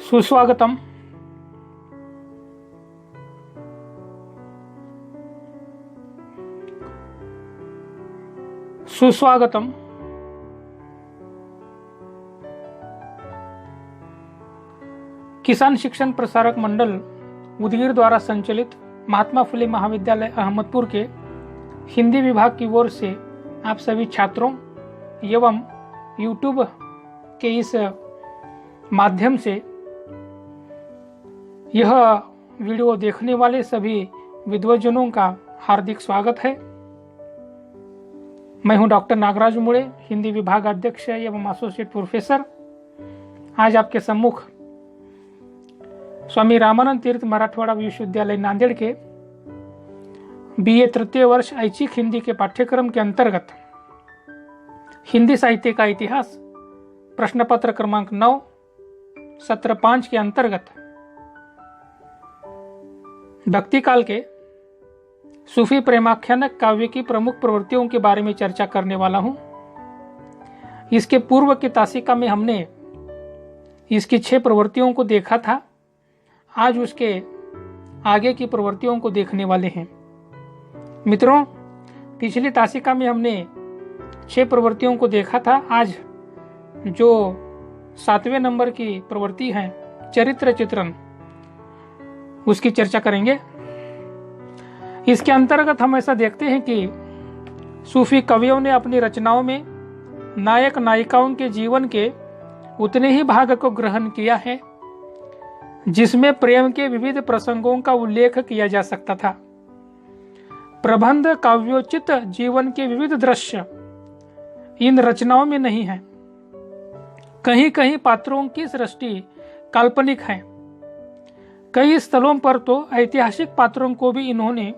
सुस्वागतम। सुस्वागतम। किसान शिक्षण प्रसारक मंडल उदगीर द्वारा संचालित महात्मा फुले महाविद्यालय अहमदपुर के हिंदी विभाग की ओर से आप सभी छात्रों एवं यूट्यूब के इस माध्यम से यह वीडियो देखने वाले सभी विद्वजनों का हार्दिक स्वागत है। मैं हूं डॉक्टर नागराज मुड़े, हिंदी विभाग अध्यक्ष एवं एसोसिएट प्रोफेसर। आज आपके सम्मुख स्वामी रामानंद तीर्थ मराठवाड़ा विश्वविद्यालय नांदेड़ के BA तृतीय वर्ष ऐच्छिक हिंदी के पाठ्यक्रम के अंतर्गत हिंदी साहित्य का इतिहास प्रश्न पत्र क्रमांक 9 सत्र 5 के अंतर्गत भक्ति काल के सूफी प्रेमाख्यानक काव्य की प्रमुख प्रवृत्तियों के बारे में चर्चा करने वाला हूं। इसके पूर्व की तासिका में हमने इसकी 6 प्रवृत्तियों को देखा था। आज उसके आगे की प्रवृत्तियों को देखने वाले हैं। मित्रों, पिछली तासिका में हमने 6 प्रवृत्तियों को देखा था। आज जो 7वें नंबर की प्रवृत्ति है, चरित्र चित्रण, उसकी चर्चा करेंगे। इसके अंतर्गत हम ऐसा देखते हैं कि सूफी कवियों ने अपनी रचनाओं में नायक नायिकाओं के जीवन के उतने ही भाग को ग्रहण किया है जिसमें प्रेम के विविध प्रसंगों का उल्लेख किया जा सकता था। प्रबंध काव्योचित जीवन के विविध दृश्य इन रचनाओं में नहीं है। कहीं कहीं पात्रों की सृष्टि काल्पनिक है। कई स्थलों पर तो ऐतिहासिक पात्रों को भी इन्होंने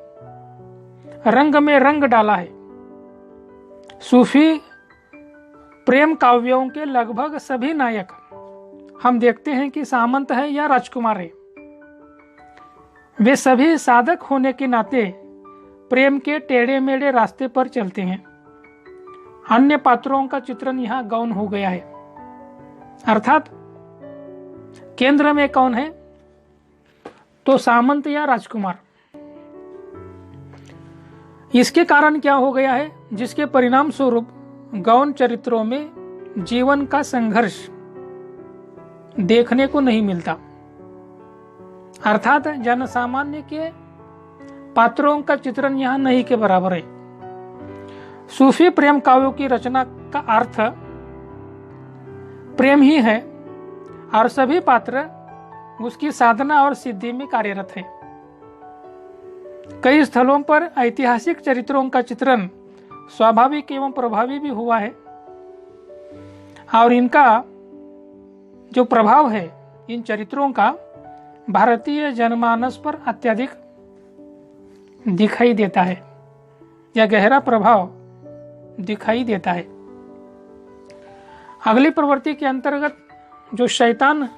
रंग में रंग डाला है। सूफी प्रेम काव्यों के लगभग सभी नायक हम देखते हैं कि सामंत है या राजकुमार है। वे सभी साधक होने के नाते प्रेम के टेढ़े मेढ़े रास्ते पर चलते हैं। अन्य पात्रों का चित्रण यहां गौण हो गया है। अर्थात केंद्र में कौन है तो सामंत या राजकुमार। इसके कारण क्या हो गया है, जिसके परिणाम स्वरूप गौण चरित्रों में जीवन का संघर्ष देखने को नहीं मिलता। अर्थात जनसामान्य के पात्रों का चित्रण यहां नहीं के बराबर है। सूफी प्रेम काव्यों की रचना का अर्थ प्रेम ही है और सभी पात्र उसकी साधना और सिद्धि में कार्यरत है। कई स्थलों पर ऐतिहासिक चरित्रों का चित्रण स्वाभाविक एवं प्रभावी भी हुआ है और इनका जो प्रभाव है इन चरित्रों का भारतीय जनमानस पर अत्यधिक दिखाई देता है या गहरा प्रभाव दिखाई देता है। अगली प्रवृत्ति के अंतर्गत जो शैतान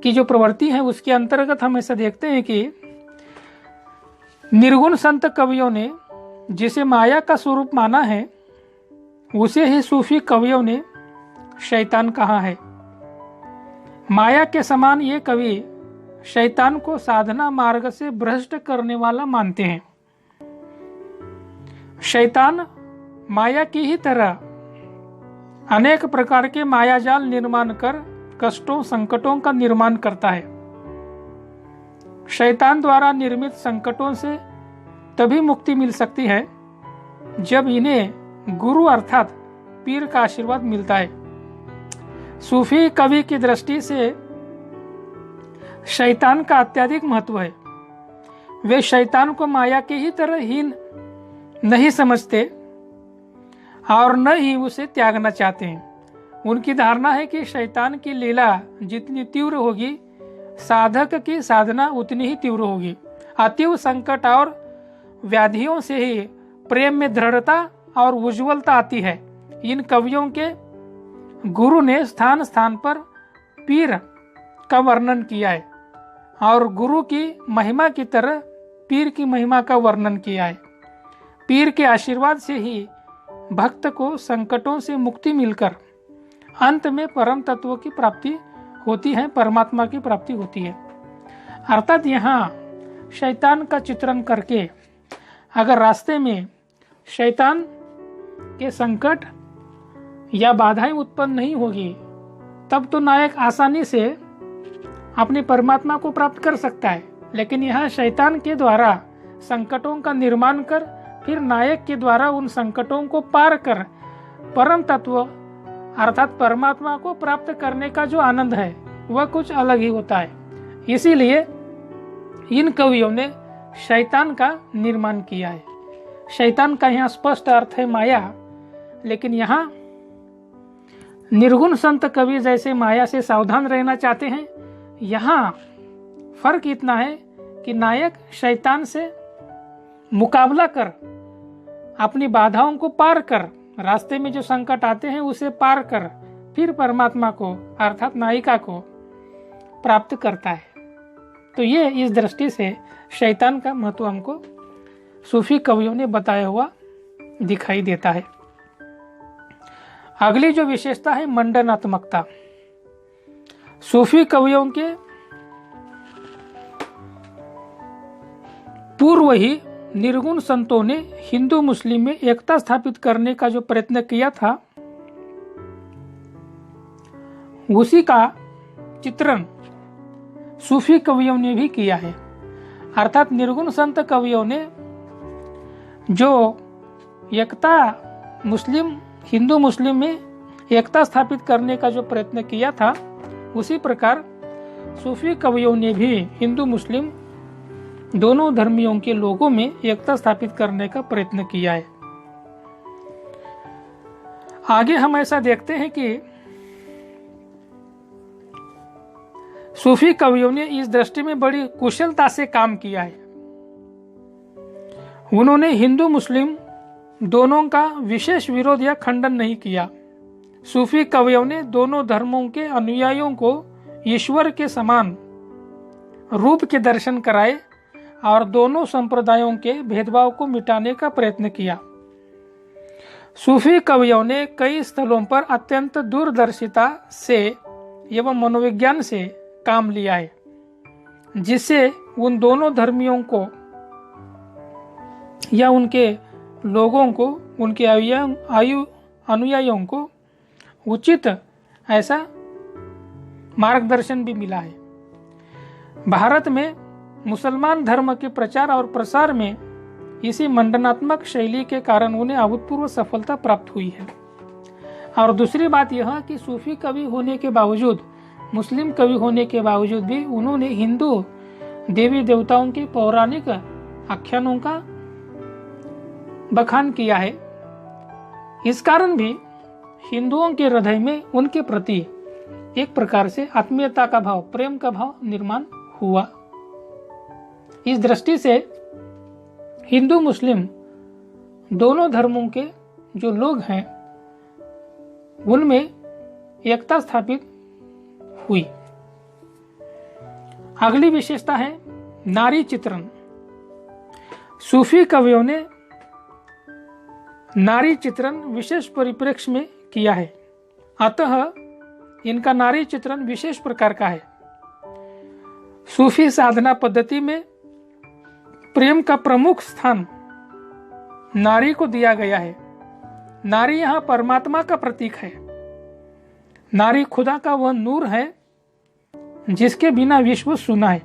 की जो प्रवृत्ति है उसके अंतर्गत हम ऐसा देखते हैं कि निर्गुण संत कवियों ने जिसे माया का स्वरूप माना है उसे ही सूफी कवियों ने शैतान कहा है। माया के समान ये कवि शैतान को साधना मार्ग से भ्रष्ट करने वाला मानते हैं। शैतान माया की ही तरह अनेक प्रकार के मायाजाल निर्माण कर कष्टों संकटों का निर्माण करता है। शैतान द्वारा निर्मित संकटों से तभी मुक्ति मिल सकती है जब इन्हें गुरु अर्थात पीर का आशीर्वाद मिलता है। सूफी कवि की दृष्टि से शैतान का अत्यधिक महत्व है। वे शैतान को माया की ही तरह हीन नहीं समझते और न ही उसे त्यागना चाहते हैं। उनकी धारणा है कि शैतान की लीला जितनी तीव्र होगी साधक की साधना उतनी ही तीव्र होगी। अतीव संकट और व्याधियों से ही प्रेम में दृढ़ता और उज्ज्वलता आती है। इन कवियों के गुरु ने स्थान स्थान पर पीर का वर्णन किया है और गुरु की महिमा की तरह पीर की महिमा का वर्णन किया है। पीर के आशीर्वाद से ही भक्त को संकटों से मुक्ति मिलकर अंत में परम तत्व की प्राप्ति होती है, परमात्मा की प्राप्ति होती है। अर्थात यहाँ शैतान का चित्रण करके अगर रास्ते में शैतान के संकट या बाधाएं उत्पन्न नहीं होगी, तब तो नायक आसानी से अपने परमात्मा को प्राप्त कर सकता है। लेकिन यहाँ शैतान के द्वारा संकटों का निर्माण कर फिर नायक के द्वारा उन संकटों को पार कर परम तत्व अर्थात परमात्मा को प्राप्त करने का जो आनंद है वह कुछ अलग ही होता है। इसीलिए इन कवियों ने शैतान का निर्माण किया है। शैतान का यहाँ स्पष्ट अर्थ है माया, लेकिन यहाँ निर्गुण संत कवि जैसे माया से सावधान रहना चाहते हैं। यहाँ फर्क इतना है कि नायक शैतान से मुकाबला कर अपनी बाधाओं को पार कर, रास्ते में जो संकट आते हैं उसे पार कर फिर परमात्मा को अर्थात नायिका को प्राप्त करता है। तो ये इस दृष्टि से शैतान का महत्व हमको सूफी कवियों ने बताया हुआ दिखाई देता है। अगली जो विशेषता है मंडनात्मकता। सूफी कवियों के पूर्व ही निर्गुण संतों ने हिंदू मुस्लिम में एकता स्थापित करने का जो प्रयत्न किया था, उसी का चित्रण सूफी कवियों ने भी किया है। अर्थात निर्गुण संत कवियों ने जो एकता हिंदू मुस्लिम में एकता स्थापित करने का जो प्रयत्न किया था, उसी प्रकार सूफी कवियों ने भी हिंदू मुस्लिम दोनों धर्मियों के लोगों में एकता स्थापित करने का प्रयत्न किया है। आगे हम ऐसा देखते हैं कि सूफी कवियों ने इस दृष्टि में बड़ी कुशलता से काम किया है। उन्होंने हिंदू मुस्लिम दोनों का विशेष विरोध या खंडन नहीं किया। सूफी कवियों ने दोनों धर्मों के अनुयायियों को ईश्वर के समान रूप के दर्शन कराए और दोनों संप्रदायों के भेदभाव को मिटाने का प्रयत्न किया। सूफी कवियों ने कई स्थलों पर अत्यंत दूरदर्शिता से एवं मनोविज्ञान से काम लिया है, जिससे उन दोनों धर्मियों को या उनके लोगों को, उनके अनुयायियों को उचित ऐसा मार्गदर्शन भी मिला है। भारत में मुसलमान धर्म के प्रचार और प्रसार में इसी मंडनात्मक शैली के कारण उन्हें अभूतपूर्व सफलता प्राप्त हुई है। और दूसरी बात यह कि सूफी कवि होने के बावजूद, मुस्लिम कवि होने के बावजूद भी उन्होंने हिंदू देवी देवताओं के पौराणिक आख्यानों का बखान किया है। इस कारण भी हिंदुओं के हृदय में उनके प्रति एक प्रकार से आत्मीयता का भाव, प्रेम का भाव निर्माण हुआ। इस दृष्टि से हिंदू मुस्लिम दोनों धर्मों के जो लोग हैं उनमें एकता स्थापित हुई। अगली विशेषता है नारी चित्रण। सूफी कवियों ने नारी चित्रण विशेष परिप्रेक्ष्य में किया है, अतः इनका नारी चित्रण विशेष प्रकार का है। सूफी साधना पद्धति में प्रेम का प्रमुख स्थान नारी को दिया गया है। नारी यहाँ परमात्मा का प्रतीक है। नारी खुदा का वह नूर है जिसके बिना विश्व सुना है।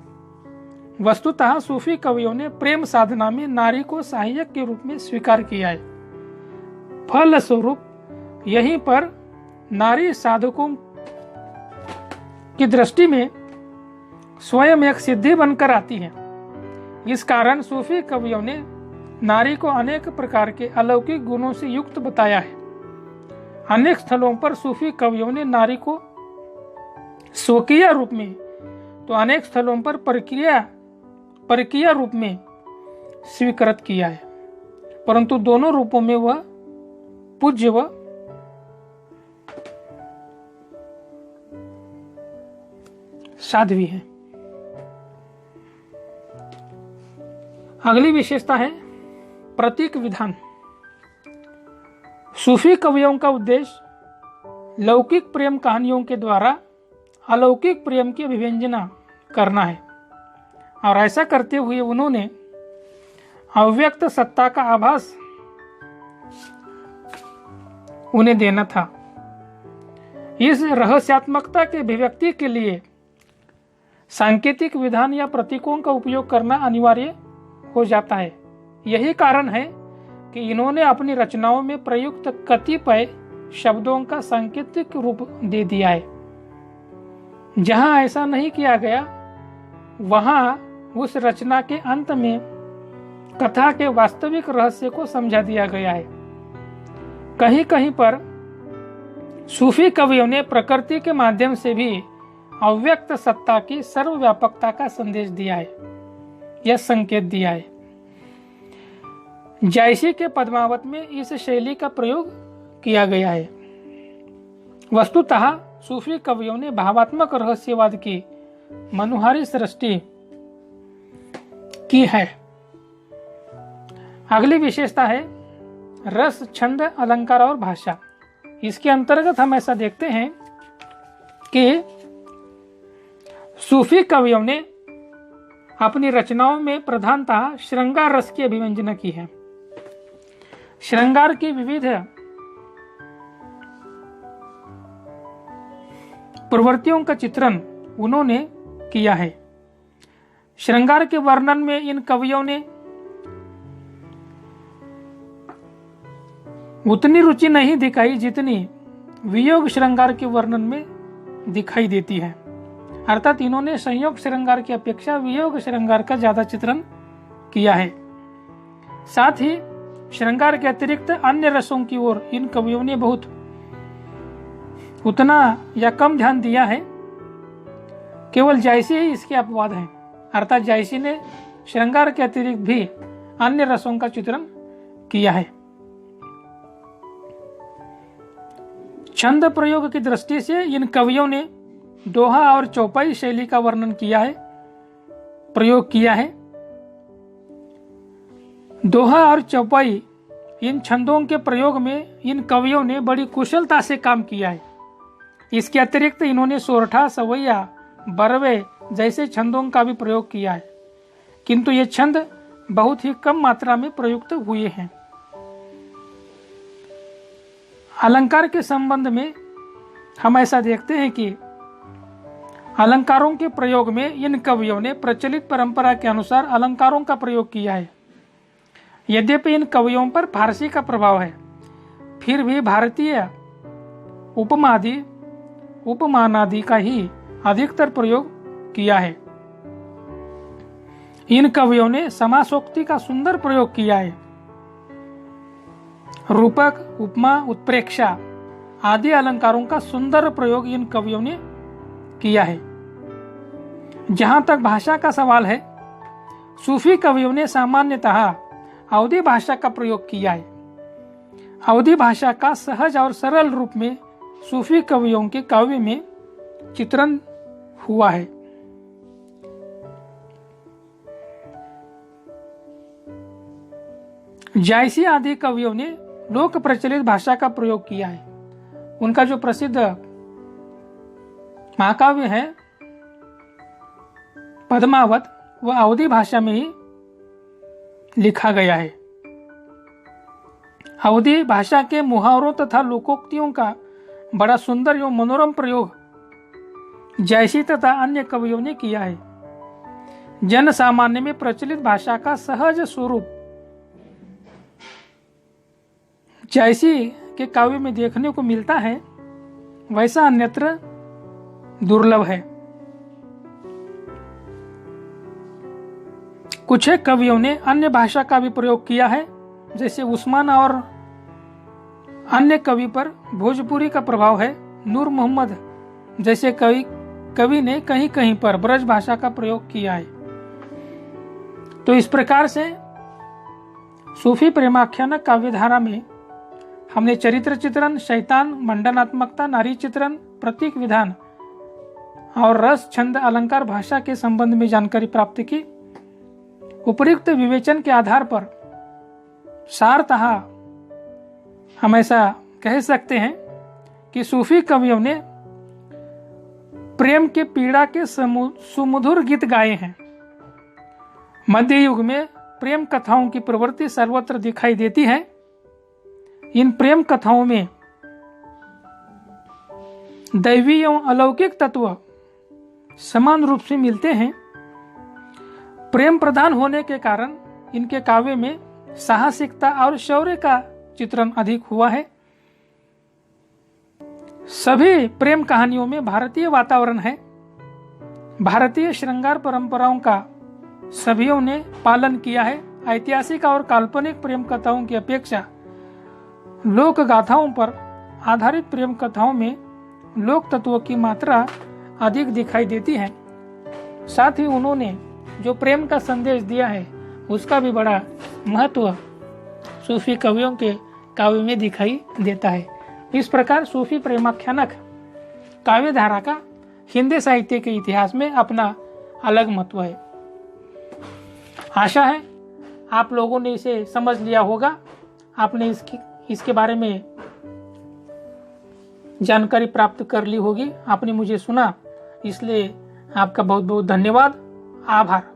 वस्तुतः सूफी कवियों ने प्रेम साधना में नारी को सहायक के रूप में स्वीकार किया है। फलस्वरूप यहीं पर नारी साधकों की दृष्टि में स्वयं एक सिद्धि बनकर आती है। इस कारण सूफी कवियों ने नारी को अनेक प्रकार के अलौकिक गुणों से युक्त बताया है। अनेक स्थलों पर सूफी कवियों ने नारी को स्वकीय रूप में, तो अनेक स्थलों पर परकीय रूप में स्वीकृत किया है, परंतु दोनों रूपों में वह पूज्य व साध्वी है। अगली विशेषता है प्रतीक विधान। सूफी कवियों का उद्देश्य लौकिक प्रेम कहानियों के द्वारा अलौकिक प्रेम की अभिव्यंजना करना है और ऐसा करते हुए उन्होंने अव्यक्त सत्ता का आभास उन्हें देना था। इस रहस्यात्मकता के अभिव्यक्ति के लिए सांकेतिक विधान या प्रतीकों का उपयोग करना अनिवार्य हो जाता है। यही कारण है कि इन्होंने अपनी रचनाओं में प्रयुक्त कतिपय शब्दों का सांकेतिक रूप दे दिया है। जहां ऐसा नहीं किया गया वहां उस रचना के अंत में कथा के वास्तविक रहस्य को समझा दिया गया है। कहीं कहीं पर सूफी कवियों ने प्रकृति के माध्यम से भी अव्यक्त सत्ता की सर्वव्यापकता का संदेश दिया है या संकेत दिया है। जायसी के पद्मावत में इस शैली का प्रयोग किया गया है। वस्तुतः सूफी कवियों ने भावात्मक रहस्यवाद की मनोहारी सृष्टि की है। अगली विशेषता है रस, छंद, अलंकार और भाषा। इसके अंतर्गत हम ऐसा देखते हैं कि सूफी कवियों ने अपनी रचनाओं में प्रधानतः श्रृंगार रस की अभिव्यंजना की है। श्रृंगार की विविध प्रवृत्तियों का चित्रण उन्होंने किया है। श्रृंगार के वर्णन में इन कवियों ने उतनी रुचि नहीं दिखाई जितनी वियोग श्रृंगार के वर्णन में दिखाई देती है। अर्थात इन्होंने संयोग श्रृंगार की अपेक्षा वियोग श्रृंगार का ज्यादा चित्रण किया है। साथ ही श्रृंगार के अतिरिक्त अन्य रसों की ओर इन कवियों ने बहुत उतना या कम ध्यान दिया है। केवल जायसी ही इसके अपवाद हैं। अर्थात जायसी ने श्रृंगार के अतिरिक्त भी अन्य रसों का चित्रण किया है। छंद प्रयोग की दृष्टि से इन कवियों ने दोहा और चौपाई शैली का वर्णन किया है, प्रयोग किया है। दोहा और चौपाई इन छंदों के प्रयोग में इन कवियों ने बड़ी कुशलता से काम किया है। इसके अतिरिक्त इन्होंने सोरठा, सवैया, बरवे जैसे छंदों का भी प्रयोग किया है, किंतु ये छंद बहुत ही कम मात्रा में प्रयुक्त हुए हैं। अलंकार के संबंध में हम ऐसा देखते हैं कि अलंकारों के प्रयोग में इन कवियों ने प्रचलित परंपरा के अनुसार अलंकारों का प्रयोग किया है। यद्यपि इन कवियों पर फारसी का प्रभाव है, फिर भी भारतीय उपमानादि का ही अधिकतर प्रयोग किया है। इन कवियों ने समासोक्ति का सुंदर प्रयोग किया है। रूपक, उपमा, उत्प्रेक्षा आदि अलंकारों का सुंदर प्रयोग इन कवियों ने किया है। जहां तक भाषा का सवाल है, सूफी कवियों ने सामान्यतः अवधी भाषा का प्रयोग किया है। अवधी भाषा का सहज और सरल रूप में सूफी कवियों के काव्य में चित्रण हुआ है। जायसी आदि कवियों ने लोक प्रचलित भाषा का प्रयोग किया है। उनका जो प्रसिद्ध महाकाव्य है पद्मावत, वह अवधी भाषा में ही लिखा गया है। अवधी भाषा के मुहावरों तथा लोकोक्तियों का बड़ा सुंदर एवं मनोरम प्रयोग जायसी तथा अन्य कवियों ने किया है। जन सामान्य में प्रचलित भाषा का सहज स्वरूप जायसी के काव्य में देखने को मिलता है, वैसा अन्यत्र दुर्लभ है। कुछ कवियों ने अन्य भाषा का भी प्रयोग किया है, जैसे उस्मान और अन्य कवि पर भोजपुरी का प्रभाव है। नूर मोहम्मद जैसे कवि ने कहीं कहीं पर ब्रज भाषा का प्रयोग किया है। तो इस प्रकार से सूफी प्रेमाख्यान काव्यधारा में हमने चरित्र चित्रण, शैतान, मंडनात्मकता, नारी चित्रण, प्रतीक विधान और रस, छंद, अलंकार, भाषा के संबंध में जानकारी प्राप्त की। उपयुक्त विवेचन के आधार पर सारतः हम ऐसा कह सकते हैं कि सूफी कवियों ने प्रेम के पीड़ा के सुमधुर गीत गाए हैं। मध्य युग में प्रेम कथाओं की प्रवृत्ति सर्वत्र दिखाई देती है। इन प्रेम कथाओं में दैवी एवं अलौकिक तत्व समान रूप से मिलते हैं। प्रेम प्रधान होने के कारण इनके काव्य में साहसिकता और शौर्य का चित्रण अधिक हुआ है। सभी प्रेम कहानियों में भारतीय वातावरण है। भारतीय श्रृंगार परंपराओं का सभीयों ने पालन किया है। ऐतिहासिक और काल्पनिक प्रेम कथाओं की अपेक्षा लोक गाथाओं पर आधारित प्रेम कथाओं में लोक तत्वों की मात्रा अधिक दिखाई देती है। साथ ही उन्होंने जो प्रेम का संदेश दिया है उसका भी बड़ा महत्व सूफी कवियों के काव्य में दिखाई देता है। इस प्रकार सूफी प्रेमाख्यानक काव्य धारा का हिंदी साहित्य के इतिहास में अपना अलग महत्व है। आशा है आप लोगों ने इसे समझ लिया होगा। आपने इसके बारे में जानकारी प्राप्त कर ली होगी। आपने मुझे सुना, इसलिए आपका बहुत बहुत धन्यवाद, आभार।